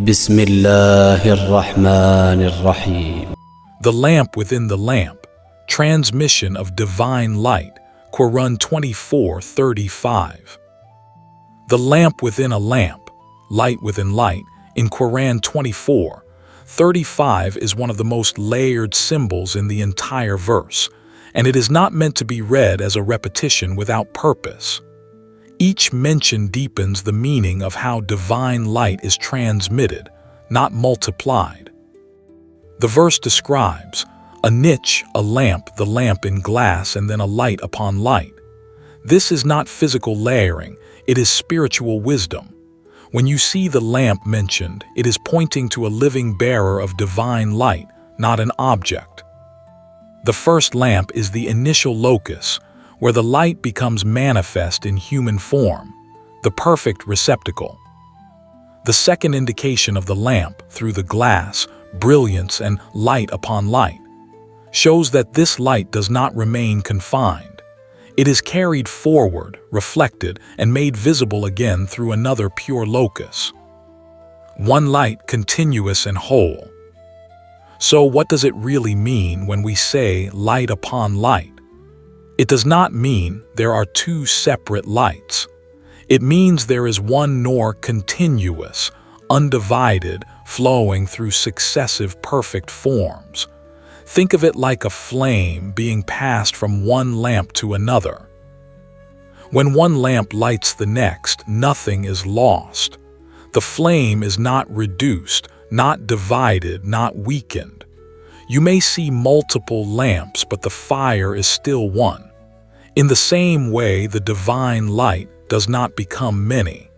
بسم الله الرحمن الرحيم. The lamp within the lamp, transmission of divine light, Quran 24:35. The lamp within a lamp, light within light, in Quran 24:35 is one of the most layered symbols in the entire verse, and it is not meant to be read as a repetition without purpose. Each mention deepens the meaning of how divine light is transmitted, not multiplied. The verse describes a niche, a lamp, the lamp in glass, and then a light upon light. This is not physical layering, it is spiritual wisdom. When you see the lamp mentioned, it is pointing to a living bearer of divine light, not an object. The first lamp is the initial locus, where the light becomes manifest in human form, the perfect receptacle. The second indication of the lamp, through the glass, brilliance and light upon light, shows that this light does not remain confined. It is carried forward, reflected, and made visible again through another pure locus. One light, continuous and whole. So what does it really mean when we say light upon light? It does not mean there are two separate lights. It means there is one nor continuous, undivided, flowing through successive perfect forms. Think of it like a flame being passed from one lamp to another. When one lamp lights the next, nothing is lost. The flame is not reduced, not divided, not weakened. You may see multiple lamps, but the fire is still one. In the same way, the divine light does not become many.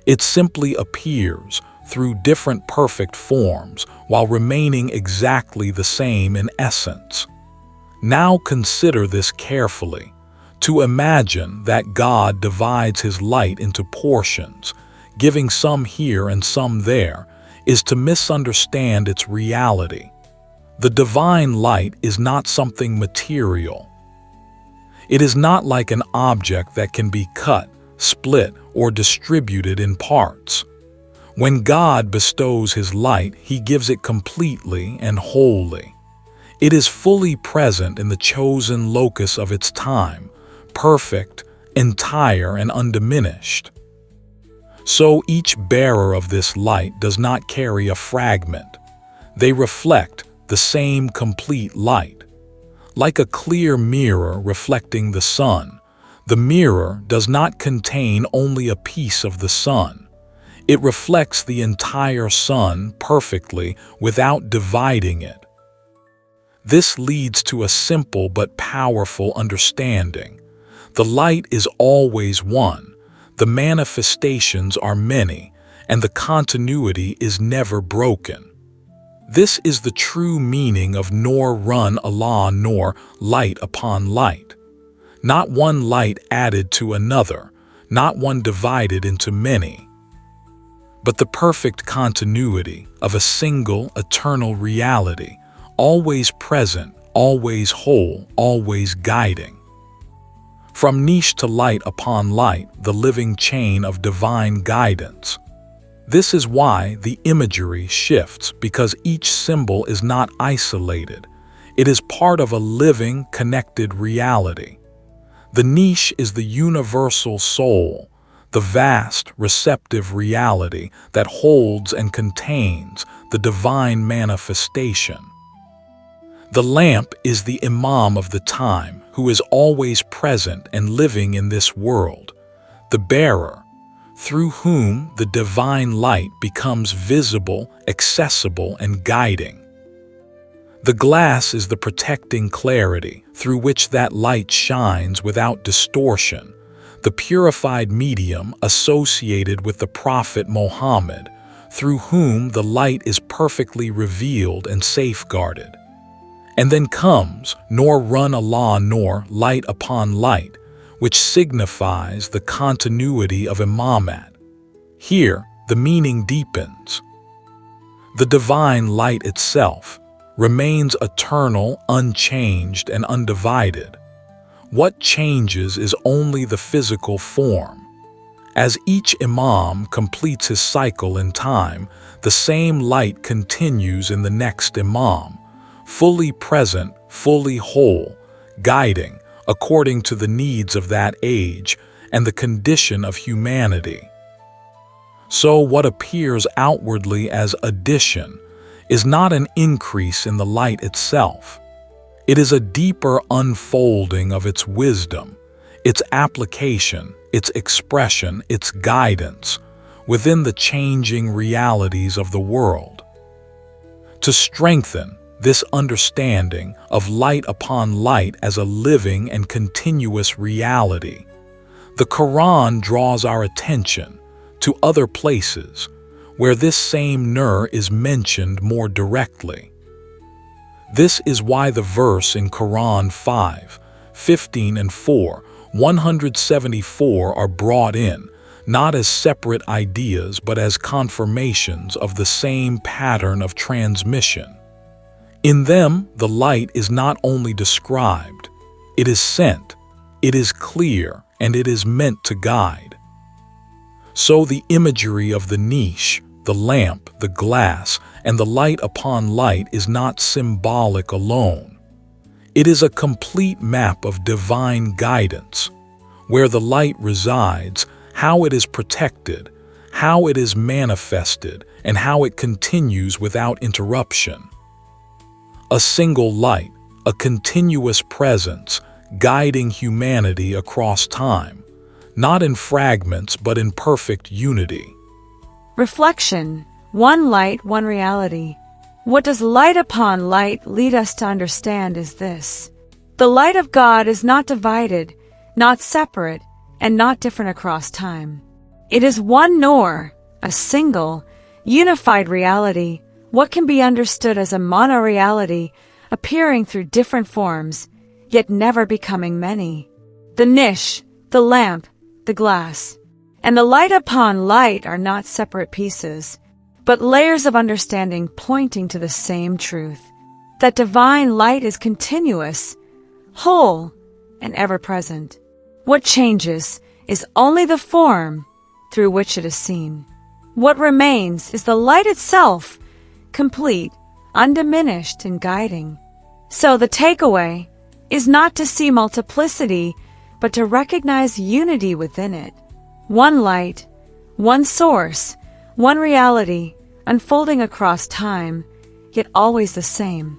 It simply appears through different perfect forms while remaining exactly the same in essence. Now consider this carefully. To imagine that God divides his light into portions, giving some here and some there, is to misunderstand its reality. The divine light is not something material. It is not like an object that can be cut, split, or distributed in parts. When God bestows his light, he gives it completely and wholly. It is fully present in the chosen locus of its time, perfect, entire, and undiminished. So each bearer of this light does not carry a fragment. They reflect the same complete light. Like a clear mirror reflecting the sun, the mirror does not contain only a piece of the sun. It reflects the entire sun perfectly without dividing it. This leads to a simple but powerful understanding. The light is always one, the manifestations are many, and the continuity is never broken. This is the true meaning of nor run Allah nor light upon light. Not one light added to another, not one divided into many, but the perfect continuity of a single eternal reality, always present, always whole, always guiding. From niche to light upon light, the living chain of divine guidance. This is why the imagery shifts, because each symbol is not isolated. It is part of a living, connected reality. The niche is the universal soul, the vast, receptive reality that holds and contains the divine manifestation. The lamp is the Imam of the time, who is always present and living in this world. The bearer, through whom the divine light becomes visible, accessible, and guiding. The glass is the protecting clarity through which that light shines without distortion, the purified medium associated with the Prophet Muhammad, through whom the light is perfectly revealed and safeguarded. And then comes nor run Allah nor light upon light, which signifies the continuity of Imamat. Here, the meaning deepens. The divine light itself remains eternal, unchanged, and undivided. What changes is only the physical form. As each Imam completes his cycle in time, the same light continues in the next Imam, fully present, fully whole, guiding according to the needs of that age and the condition of humanity. So what appears outwardly as addition is not an increase in the light itself. It is a deeper unfolding of its wisdom, its application, its expression, its guidance within the changing realities of the world. To strengthen this understanding of light upon light as a living and continuous reality, the Quran draws our attention to other places where this same nur is mentioned more directly. This is why the verse in Quran 5:15 and 4:174 are brought in, not as separate ideas but as confirmations of the same pattern of transmission. In them, the light is not only described, it is sent, it is clear, and it is meant to guide. So the imagery of the niche, the lamp, the glass, and the light upon light is not symbolic alone. It is a complete map of divine guidance, where the light resides, how it is protected, how it is manifested, and how it continues without interruption. A single light, a continuous presence, guiding humanity across time, not in fragments but in perfect unity. Reflection. One light, one reality. What does light upon light lead us to understand is this: the light of God is not divided, not separate, and not different across time. It is one nur, a single, unified reality, what can be understood as a monoreality, appearing through different forms, yet never becoming many. The niche, the lamp, the glass, and the light upon light are not separate pieces, but layers of understanding pointing to the same truth, that divine light is continuous, whole, and ever-present. What changes is only the form through which it is seen. What remains is the light itself, complete, undiminished, and guiding. So the takeaway is not to see multiplicity, but to recognize unity within it. One light, one source, one reality, unfolding across time, yet always the same.